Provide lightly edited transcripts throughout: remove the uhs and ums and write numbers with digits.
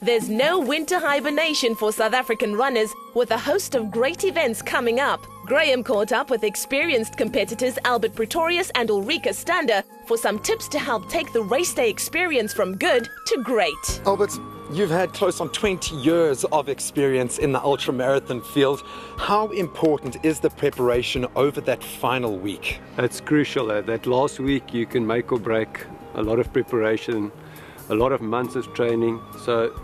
There's no winter hibernation for South African runners, with a host of great events coming up. Graeme caught up with experienced competitors Albert Pretorius and Ulrica for some tips to help take the race day experience from good to great. Albert, you've had close on 20 years of experience in the ultramarathon field. How important is the preparation over that final week? It's crucial. That last week you can make or break a lot of preparation, a lot of months of training. So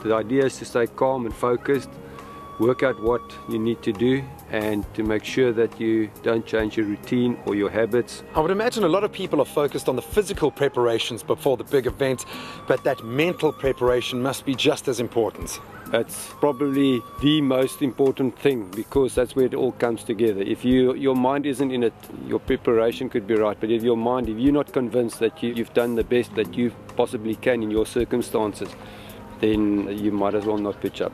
the idea is to stay calm and focused, work out what you need to do, and to make sure that you don't change your routine or your habits. I would imagine a lot of people are focused on the physical preparations before the big event, but that mental preparation must be just as important. That's probably the most important thing, because that's where it all comes together. If your mind isn't in it, your preparation could be right, but if you're not convinced that you've done the best that you possibly can in your circumstances, then you might as well not pitch up.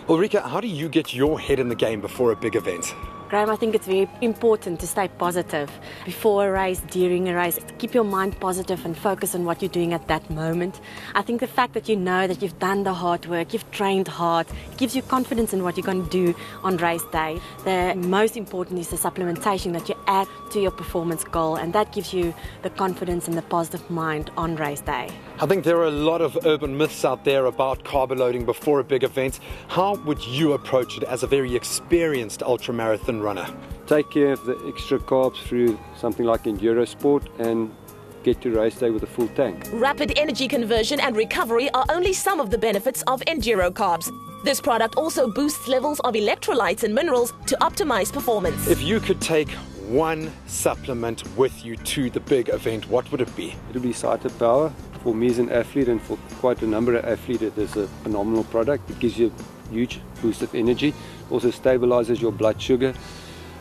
Ulrica, how do you get your head in the game before a big event? Graeme, I think it's very important to stay positive before a race, during a race. Keep your mind positive and focus on what you're doing at that moment. I think the fact that you know that you've done the hard work, you've trained hard, gives you confidence in what you're going to do on race day. The most important is the supplementation that you add to your performance goal, and that gives you the confidence and the positive mind on race day. I think there are a lot of urban myths out there about carb loading before a big event. How would you approach it as a very experienced ultramarathon runner? Take care of the extra carbs through something like enduro sport and get to race day with a full tank. Rapid energy conversion and recovery are only some of the benefits of enduro carbs. This product also boosts levels of electrolytes and minerals to optimize performance. If you could take one supplement with you to the big event, what would it be? It would be Cited Power. For me as an athlete, and for quite a number of athletes, it is a phenomenal product. It gives you a huge boost of energy. Also stabilizes your blood sugar.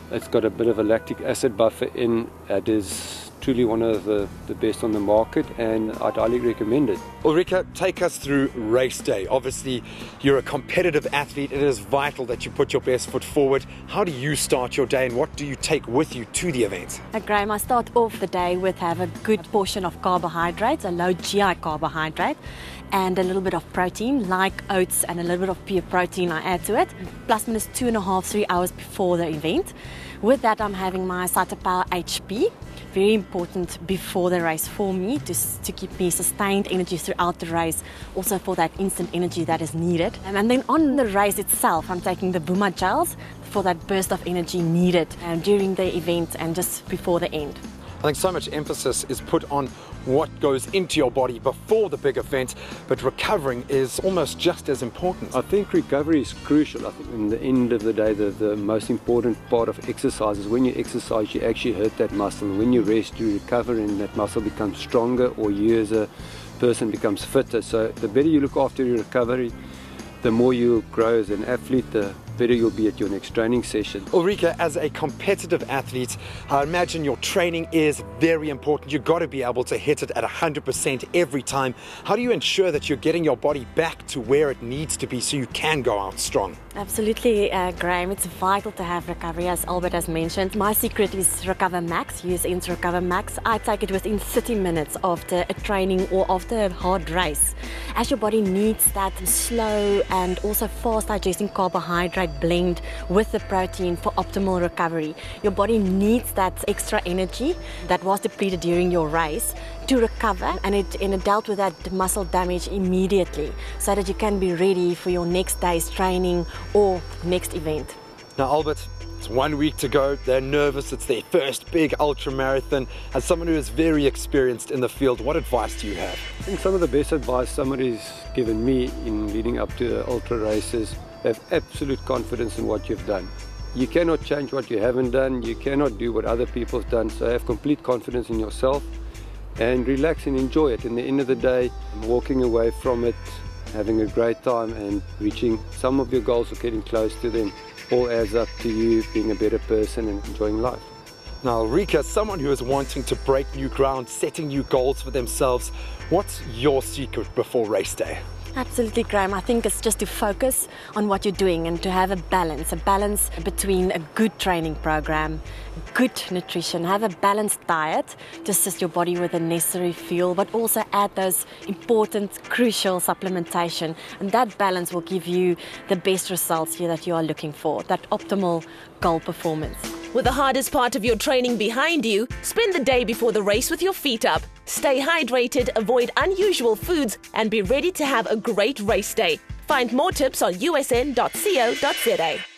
It's got a bit of a lactic acid buffer in. It is truly one of the best on the market, and I'd highly recommend it. Ulrica, take us through race day. Obviously, you're a competitive athlete. It is vital that you put your best foot forward. How do you start your day, and what do you take with you to the event? Graeme, I start off the day with have a good portion of carbohydrates, a low GI carbohydrate, and a little bit of protein, like oats, and a little bit of pure protein I add to it, plus minus 2.5–3 hours before the event. With that, I'm having my Cited Power HP, very important before the race for me, to keep me sustained energy throughout the race, also for that instant energy that is needed. And then on the race itself, I'm taking the Buma gels for that burst of energy needed during the event and just before the end. I think so much emphasis is put on what goes into your body before the big event, but recovering is almost just as important. I think recovery is crucial. I think in the end of the day, the most important part of exercise is when you exercise, you actually hurt that muscle. And when you rest, you recover, and that muscle becomes stronger, or you as a person becomes fitter. So the better you look after your recovery, the more you grow as an athlete, the better you'll be at your next training session. Ulrica, as a competitive athlete, I imagine your training is very important. You've got to be able to hit it at 100% every time. How do you ensure that you're getting your body back to where it needs to be so you can go out strong? Absolutely, Graeme. It's vital to have recovery, as Albert has mentioned. My secret is Recover Max, USN's Recover Max. I take it within 30 minutes after a training or after a hard race, as your body needs that slow and also fast digesting carbohydrate blend with the protein for optimal recovery. Your body needs that extra energy that was depleted during your race to recover, and it dealt with that muscle damage immediately, so that you can be ready for your next day's training or next event. Now, Albert, it's 1 week to go. They're nervous. It's their first big ultramarathon. As someone who is very experienced in the field, what advice do you have? I think some of the best advice somebody's given me in leading up to the ultra races: have absolute confidence in what you've done. You cannot change what you haven't done. You cannot do what other people have done. So have complete confidence in yourself and relax and enjoy it. In the end of the day, walking away from it, having a great time and reaching some of your goals or getting close to them, all adds up to you being a better person and enjoying life. Now, Ulrica, someone who is wanting to break new ground, setting new goals for themselves, what's your secret before race day? Absolutely, Graeme. I think it's just to focus on what you're doing and to have a balance between a good training program, good nutrition, have a balanced diet to assist your body with the necessary fuel, but also add those important, crucial supplementation. And that balance will give you the best results here that you are looking for, that optimal goal performance. With the hardest part of your training behind you, spend the day before the race with your feet up. Stay hydrated, avoid unusual foods, and be ready to have a great race day. Find more tips on usn.co.za.